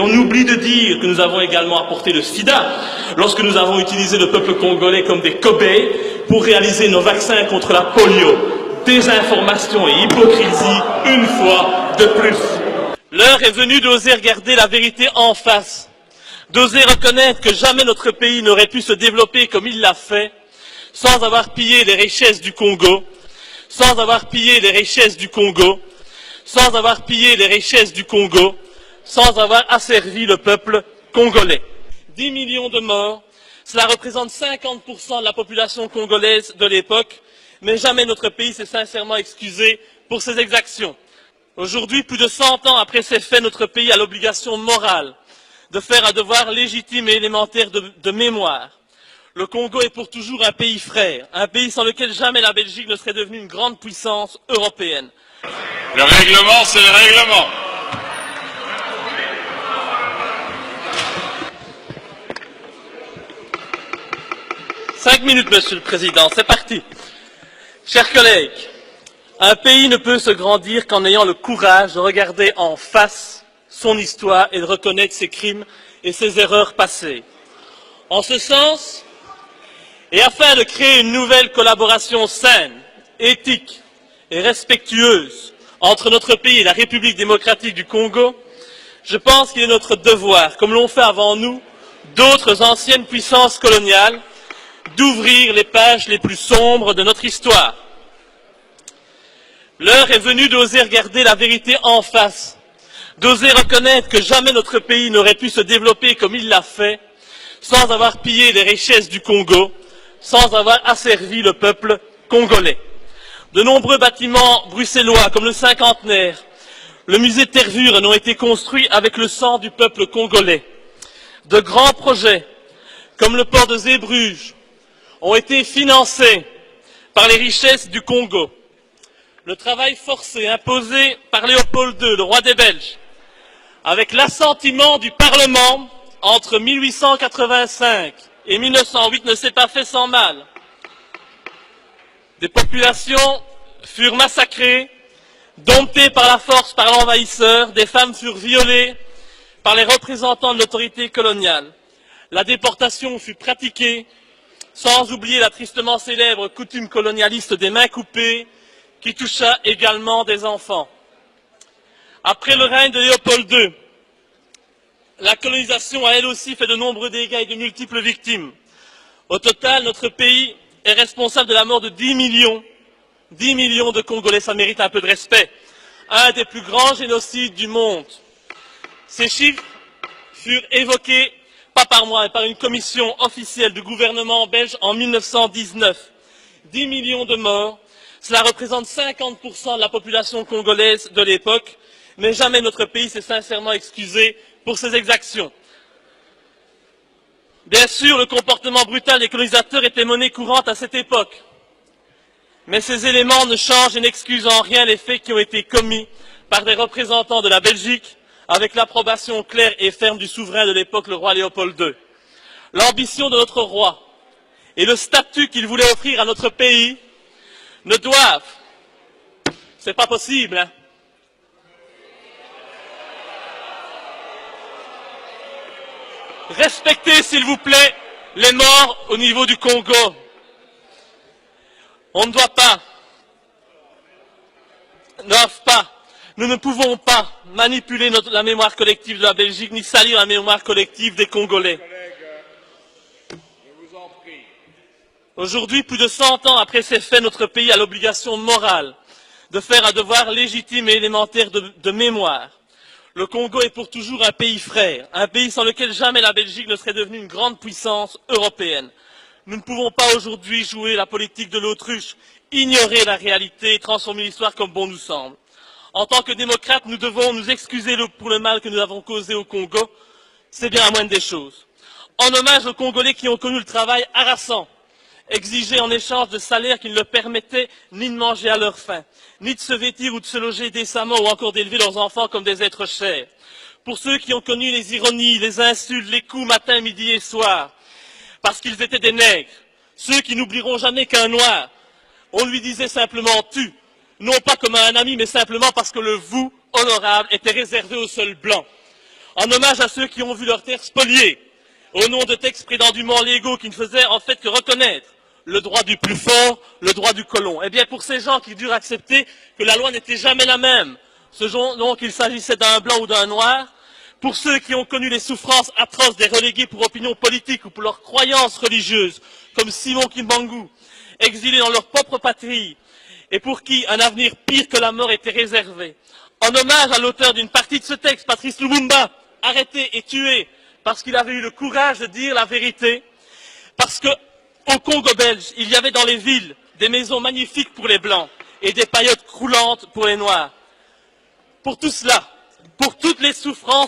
Et on oublie de dire que nous avons également apporté le sida lorsque nous avons utilisé le peuple congolais comme des cobayes pour réaliser nos vaccins contre la polio. Désinformation et hypocrisie une fois de plus. L'heure est venue d'oser regarder la vérité en face, d'oser reconnaître que jamais notre pays n'aurait pu se développer comme il l'a fait sans avoir pillé les richesses du Congo, sans avoir pillé les richesses du Congo, sans avoir pillé les richesses du Congo, sans avoir asservi le peuple congolais. 10 millions de morts, cela représente 50% de la population congolaise de l'époque, mais jamais notre pays s'est sincèrement excusé pour ces exactions. Aujourd'hui, plus de 100 ans après ces faits, notre pays a l'obligation morale de faire un devoir légitime et élémentaire de mémoire. Le Congo est pour toujours un pays frère, un pays sans lequel jamais la Belgique ne serait devenue une grande puissance européenne. Le règlement, c'est le règlement. Cinq minutes, Monsieur le Président, c'est parti. Chers collègues, un pays ne peut se grandir qu'en ayant le courage de regarder en face son histoire et de reconnaître ses crimes et ses erreurs passées. En ce sens, et afin de créer une nouvelle collaboration saine, éthique et respectueuse entre notre pays et la République démocratique du Congo, je pense qu'il est notre devoir, comme l'ont fait avant nous d'autres anciennes puissances coloniales, d'ouvrir les pages les plus sombres de notre histoire. L'heure est venue d'oser regarder la vérité en face, d'oser reconnaître que jamais notre pays n'aurait pu se développer comme il l'a fait, sans avoir pillé les richesses du Congo, sans avoir asservi le peuple congolais. De nombreux bâtiments bruxellois, comme le cinquantenaire, le musée de Tervuren, ont été construits avec le sang du peuple congolais. De grands projets, comme le port de Zeebrugge, ont été financés par les richesses du Congo. Le travail forcé imposé par Léopold II, le roi des Belges, avec l'assentiment du Parlement entre 1885 et 1908 ne s'est pas fait sans mal. Des populations furent massacrées, domptées par la force par l'envahisseur, des femmes furent violées par les représentants de l'autorité coloniale. La déportation fut pratiquée, sans oublier la tristement célèbre coutume colonialiste des mains coupées, qui toucha également des enfants. Après le règne de Léopold II, la colonisation a elle aussi fait de nombreux dégâts et de multiples victimes. Au total, notre pays est responsable de la mort de 10 millions de Congolais, ça mérite un peu de respect. Un des plus grands génocides du monde. Ces chiffres furent évoqués, pas par moi, mais par une commission officielle du gouvernement belge en 1919. 10 millions de morts, cela représente 50% de la population congolaise de l'époque, mais jamais notre pays s'est sincèrement excusé pour ces exactions. Bien sûr, le comportement brutal des colonisateurs était monnaie courante à cette époque, mais ces éléments ne changent et n'excusent en rien les faits qui ont été commis par des représentants de la Belgique, avec l'approbation claire et ferme du souverain de l'époque, le roi Léopold II. L'ambition de notre roi et le statut qu'il voulait offrir à notre pays ne doivent, c'est pas possible, hein. Respectez, s'il vous plaît, les morts au niveau du Congo. On ne doit pas, nous ne pouvons pas manipuler la mémoire collective de la Belgique, ni salir la mémoire collective des Congolais. Aujourd'hui, plus de 100 ans après ces faits, notre pays a l'obligation morale de faire un devoir légitime et élémentaire de mémoire. Le Congo est pour toujours un pays frère, un pays sans lequel jamais la Belgique ne serait devenue une grande puissance européenne. Nous ne pouvons pas aujourd'hui jouer la politique de l'autruche, ignorer la réalité et transformer l'histoire comme bon nous semble. En tant que démocrates, nous devons nous excuser pour le mal que nous avons causé au Congo, c'est bien la moindre des choses. En hommage aux Congolais qui ont connu le travail harassant, exigé en échange de salaires qui ne leur permettaient ni de manger à leur faim, ni de se vêtir ou de se loger décemment ou encore d'élever leurs enfants comme des êtres chers. Pour ceux qui ont connu les ironies, les insultes, les coups matin, midi et soir, parce qu'ils étaient des nègres, ceux qui n'oublieront jamais qu'un noir, on lui disait simplement « tu », non pas comme à un ami, mais simplement parce que le « vous » honorable était réservé aux seuls blancs. en hommage à ceux qui ont vu leurs terres spoliées, au nom de textes prétendument légaux qui ne faisaient en fait que reconnaître le droit du plus fort, le droit du colon. Eh bien, pour ces gens qui durent accepter que la loi n'était jamais la même, selon qu'il s'agissait d'un blanc ou d'un noir, pour ceux qui ont connu les souffrances atroces des relégués pour opinion politique ou pour leurs croyances religieuses, comme Simon Kimbangu, exilés dans leur propre patrie, et pour qui un avenir pire que la mort était réservé. En hommage à l'auteur d'une partie de ce texte, Patrice Lumumba, arrêté et tué parce qu'il avait eu le courage de dire la vérité, parce qu'au Congo belge, il y avait dans les villes des maisons magnifiques pour les Blancs et des paillotes croulantes pour les Noirs. Pour tout cela, pour toutes les souffrances